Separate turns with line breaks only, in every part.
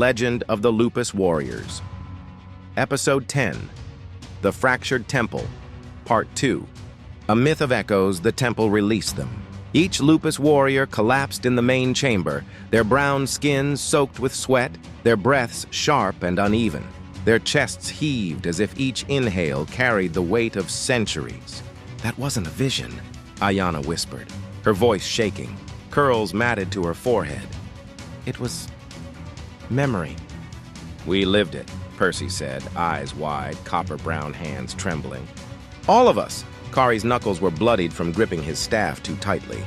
legend of the Lupus Warriors. Episode 10, The Fractured Temple, Part 2. A myth of echoes, the temple released them. Each Lupus warrior collapsed in the main chamber, their brown skins soaked with sweat, their breaths sharp and uneven. Their chests heaved as if each inhale carried the weight of centuries. "That wasn't a vision," Ayana whispered, her voice shaking, curls matted to her forehead. "It was memory." "We lived it," Percy said, eyes wide, copper-brown hands trembling. "All of us." Kari's knuckles were bloodied from gripping his staff too tightly.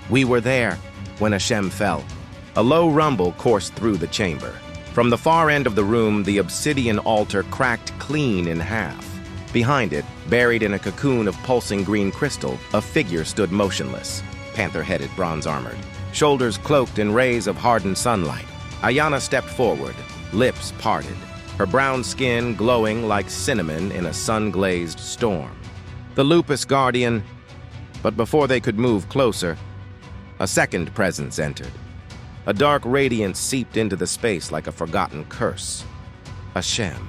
"We were there when Ashem fell." A low rumble coursed through the chamber. From the far end of the room, the obsidian altar cracked clean in half. Behind it, buried in a cocoon of pulsing green crystal, a figure stood motionless, panther-headed, bronze-armored, shoulders cloaked in rays of hardened sunlight. Ayana stepped forward, lips parted, her brown skin glowing like cinnamon in a sun-glazed storm. The Lupus Guardian. But before they could move closer, a second presence entered. A dark radiance seeped into the space like a forgotten curse. Ashem.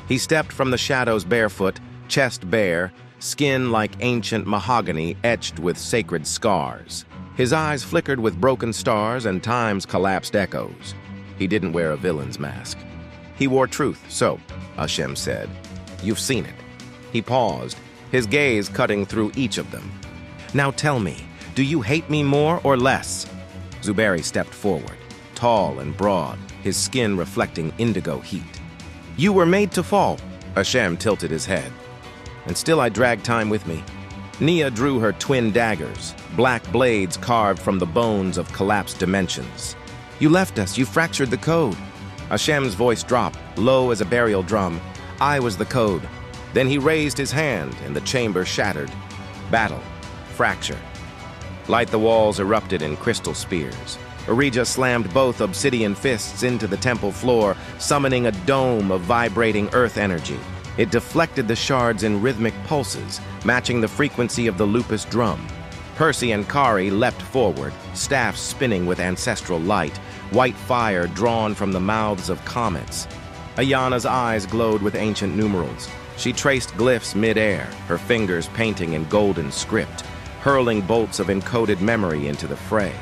He stepped from the shadows barefoot, chest bare, skin like ancient mahogany etched with sacred scars. His eyes flickered with broken stars and time's collapsed echoes. He didn't wear a villain's mask. He wore truth, so, Ashem said. "You've seen it." He paused, his gaze cutting through each of them. "Now tell me, do you hate me more or less?" Zuberi stepped forward, tall and broad, his skin reflecting indigo heat. "You were made to fall." Ashem tilted his head. "And still I drag time with me." Nia drew her twin daggers, black blades carved from the bones of collapsed dimensions. "You left us, you fractured the code." Ashem's voice dropped, low as a burial drum. "I was the code." Then he raised his hand, and the chamber shattered. Battle. Fracture. Light the walls erupted in crystal spears. Urijah slammed both obsidian fists into the temple floor, summoning a dome of vibrating earth energy. It deflected the shards in rhythmic pulses, matching the frequency of the Lupus drum. Percy and Kari leapt forward, staffs spinning with ancestral light, white fire drawn from the mouths of comets. Ayana's eyes glowed with ancient numerals. She traced glyphs mid-air, her fingers painting in golden script, hurling bolts of encoded memory into the fray.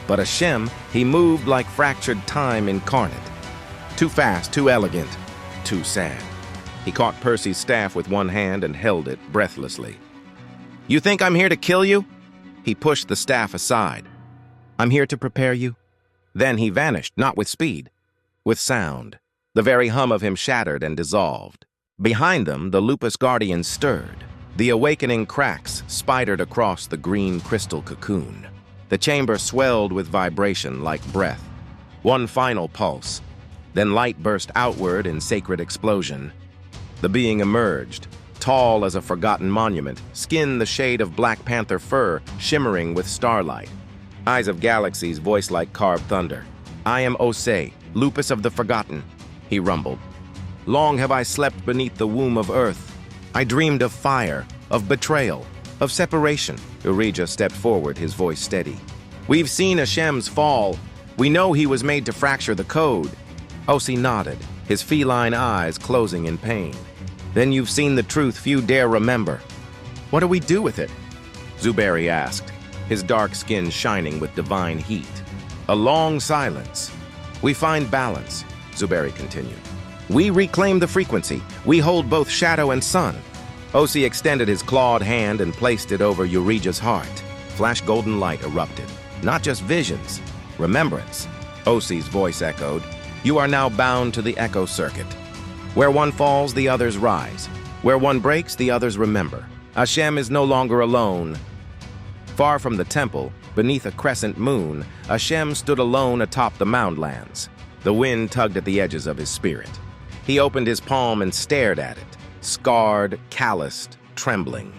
But Ashem, he moved like fractured time incarnate. Too fast, too elegant, too sad. He caught Percy's staff with one hand and held it breathlessly. "You think I'm here to kill you?" He pushed the staff aside. "I'm here to prepare you." Then he vanished, not with speed, with sound. The very hum of him shattered and dissolved. Behind them, the Lupus Guardians stirred. The awakening cracks spidered across the green crystal cocoon. The chamber swelled with vibration like breath. One final pulse. Then light burst outward in sacred explosion. The being emerged, tall as a forgotten monument, skin the shade of Black Panther fur, shimmering with starlight. Eyes of galaxies, voice like carved thunder. "I am Osei, Lupus of the Forgotten," he rumbled. "Long have I slept beneath the womb of earth. I dreamed of fire, of betrayal, of separation." Urijah stepped forward, his voice steady. "We've seen Ashem's fall. We know he was made to fracture the code." Osei nodded, his feline eyes closing in pain. "Then you've seen the truth few dare remember." "What do we do with it?" Zuberi asked, his dark skin shining with divine heat. A long silence. "We find balance," Zuberi continued. "We reclaim the frequency. We hold both shadow and sun." Osei extended his clawed hand and placed it over Urijah's heart. Flash golden light erupted. Not just visions, remembrance. Osei's voice echoed. "You are now bound to the echo circuit. Where one falls, the others rise. Where one breaks, the others remember. Ashem is no longer alone." Far from the temple, beneath a crescent moon, Ashem stood alone atop the moundlands. The wind tugged at the edges of his spirit. He opened his palm and stared at it, scarred, calloused, trembling.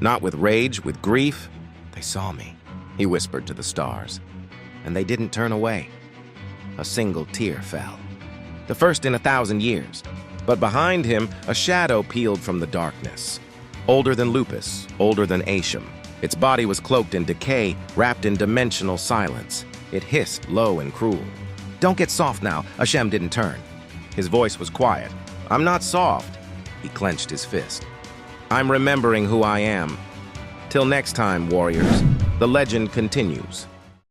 Not with rage, with grief. "They saw me," he whispered to the stars. "And they didn't turn away." A single tear fell. The first in 1,000 years. But behind him, a shadow peeled from the darkness. Older than Lupus, older than Ashem. Its body was cloaked in decay, wrapped in dimensional silence. It hissed low and cruel. Don't get soft now. Ashem didn't turn. His voice was quiet. I'm not soft. He clenched his fist. I'm remembering who I am. Till next time, warriors. The legend continues.